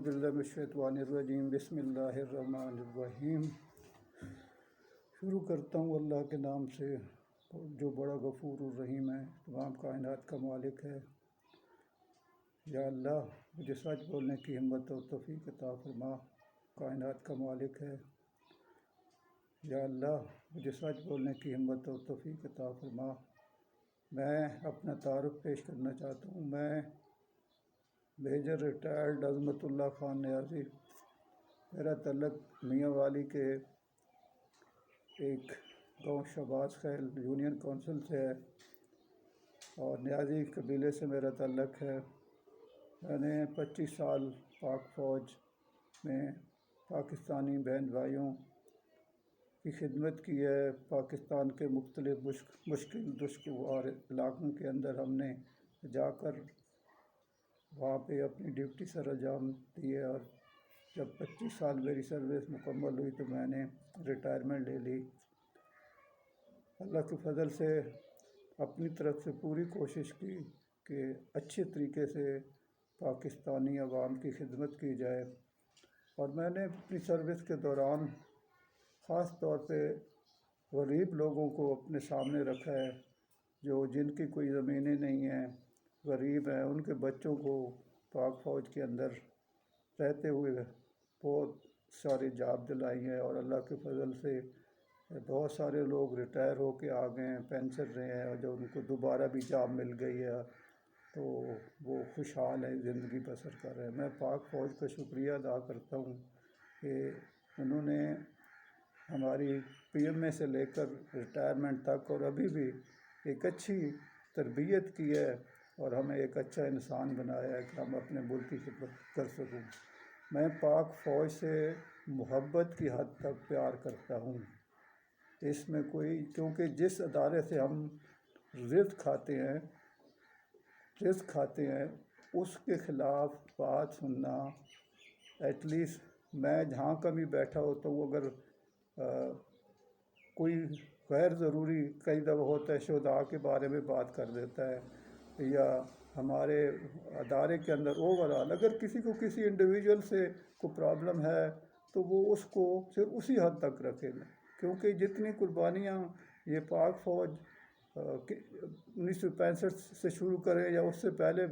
باللہ من الشیطان الرجیم بسم اللہ الرحمن الرحیم۔ شروع کرتا ہوں اللہ کے نام سے جو بڑا غفور الرحیم ہے، تمام کائنات کا مالک ہے۔ یا اللہ مجھے سچ بولنے کی ہمت اور توفیق عطا فرما، کائنات کا مالک ہے۔ یا اللہ مجھے سچ بولنے کی ہمت اور توفیق عطا فرما۔ میں اپنا تعارف پیش کرنا چاہتا ہوں۔ میں میجر ریٹائرڈ عظمت اللہ خان نیازی، میرا تعلق میاں والی کے ایک گاؤں شہباز خیل یونین کونسل سے ہے اور نیازی قبیلے سے میرا تعلق ہے۔ میں نے 25 سال پاک فوج میں پاکستانی بہن بھائیوں کی خدمت کی ہے۔ پاکستان کے مختلف مشکل دشوار علاقوں کے اندر ہم نے جا کر وہاں پہ اپنی ڈیوٹی سر انجام دی ہے، اور جب 25 سال میری سروس مکمل ہوئی تو میں نے ریٹائرمنٹ لے لی۔ اللہ کے فضل سے اپنی طرف سے پوری کوشش کی کہ اچھے طریقے سے پاکستانی عوام کی خدمت کی جائے، اور میں نے اپنی سروس کے دوران خاص طور پہ غریب لوگوں کو اپنے سامنے رکھا ہے، جن کی کوئی زمینیں نہیں ہیں، غریب ہیں، ان کے بچوں کو پاک فوج کے اندر رہتے ہوئے بہت سارے جاب دلائی ہیں، اور اللہ کے فضل سے بہت سارے لوگ ریٹائر ہو کے آ گئے ہیں، پینشن رہے ہیں، اور جو ان کو دوبارہ بھی جاب مل گئی ہے تو وہ خوشحال ہیں، زندگی بسر کر رہے ہیں۔ میں پاک فوج کا شکریہ ادا کرتا ہوں کہ انہوں نے ہماری پی ایم اے سے لے کر ریٹائرمنٹ تک اور ابھی بھی ایک اچھی تربیت کی ہے اور ہمیں ایک اچھا انسان بنایا ہے کہ ہم اپنے ملک کی خدمت کر سکوں۔ میں پاک فوج سے محبت کی حد تک پیار کرتا ہوں۔ اس میں کیونکہ جس ادارے سے ہم رزق کھاتے ہیں اس کے خلاف بات سننا، ایٹ لیسٹ میں جہاں کبھی بیٹھا ہوتا ہوں، اگر کوئی غیر ضروری کئی دفعہ ہوتا ہے شہداء کے بارے میں بات کر دیتا ہے، یا ہمارے ادارے کے اندر اوورآل اگر کسی کو کسی انڈیویجول سے کوئی پرابلم ہے تو وہ اس کو صرف اسی حد تک رکھے گا، کیونکہ جتنی قربانیاں یہ پاک فوج 1965 سے شروع کریں یا اس سے پہلے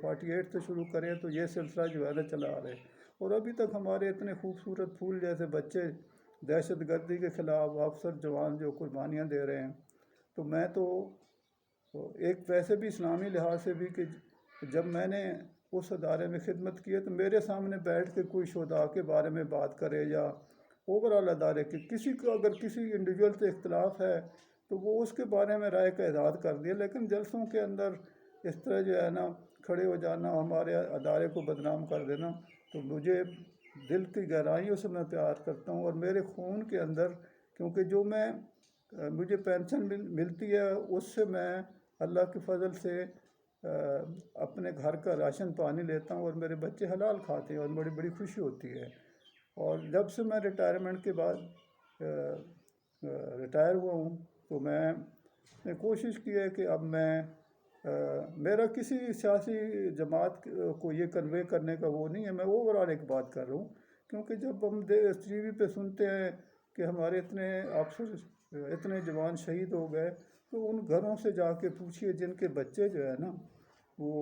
48 سے شروع کریں تو یہ سلسلہ جو ہے نا چلا آ رہے، اور ابھی تک ہمارے اتنے خوبصورت پھول جیسے بچے دہشت گردی کے خلاف افسر جوان جو قربانیاں دے رہے ہیں، تو میں تو ایک ویسے بھی اسلامی لحاظ سے بھی کہ جب میں نے اس ادارے میں خدمت کی ہے تو میرے سامنے بیٹھ کے کوئی شہداء کے بارے میں بات کرے یا اوورآل ادارے کے کسی کو اگر کسی انڈیویجول سے اختلاف ہے تو وہ اس کے بارے میں رائے کا اظہار کر دیا، لیکن جلسوں کے اندر اس طرح جو ہے نا کھڑے ہو جانا، ہمارے ادارے کو بدنام کر دینا، تو مجھے دل کی گہرائیوں سے میں پیار کرتا ہوں، اور میرے خون کے اندر کیونکہ جو مجھے پینشن ملتی ہے اس سے میں اللہ کے فضل سے اپنے گھر کا راشن پانی لیتا ہوں، اور میرے بچے حلال کھاتے ہیں اور بڑی بڑی خوشی ہوتی ہے۔ اور جب سے میں ریٹائرمنٹ کے بعد ریٹائر ہوا ہوں تو میں نے کوشش کی ہے کہ اب میرا کسی سیاسی جماعت کو یہ کنوے کرنے کا وہ نہیں ہے، میں اوورآل ایک بات کر رہا ہوں، کیونکہ جب ہم ٹی وی پہ سنتے ہیں کہ ہمارے اتنے افسر اتنے جوان شہید ہو گئے، تو ان گھروں سے جا کے پوچھئے جن کے بچے جو ہے نا وہ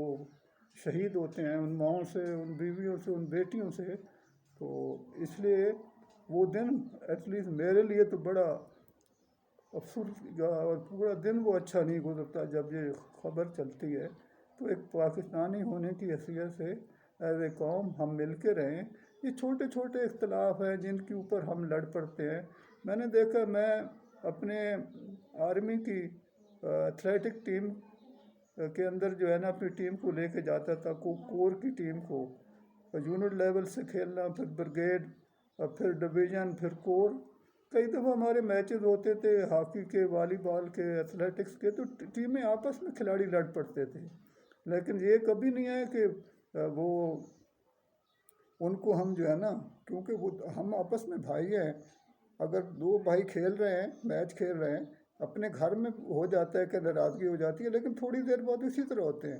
شہید ہوتے ہیں، ان ماؤں سے، ان بیویوں سے، ان بیٹیوں سے، تو اس لیے وہ دن ایٹ لیسٹ میرے لیے تو بڑا افسردہ اور پورا دن وہ اچھا نہیں گزرتا جب یہ خبر چلتی ہے۔ تو ایک پاکستانی ہونے کی حیثیت سے ایز اے قوم ہم مل کے رہیں، یہ چھوٹے چھوٹے اختلاف ہیں جن کے اوپر ہم لڑ پڑتے ہیں۔ میں نے دیکھا، میں اپنے آرمی کی ایتھلیٹک ٹیم کے اندر جو ہے نا اپنی ٹیم کو لے کے جاتا تھا، کور کی ٹیم کو یونٹ لیول سے کھیلنا، پھر بریگیڈ، اور پھر ڈویژن، پھر کور۔ کئی دفعہ ہمارے میچز ہوتے تھے ہاکی کے، والی بال کے، ایتھلیٹکس کے، تو ٹیمیں آپس میں کھلاڑی لڑ پڑتے تھے، لیکن یہ کبھی نہیں ہے کہ ان کو ہم جو ہے نا، کیونکہ ہم آپس میں بھائی ہیں، اگر دو بھائی کھیل رہے ہیں، میچ کھیل رہے ہیں، اپنے گھر میں ہو جاتا ہے کہ ناراضگی ہو جاتی ہے، لیکن تھوڑی دیر بعد اسی طرح ہوتے ہیں،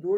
2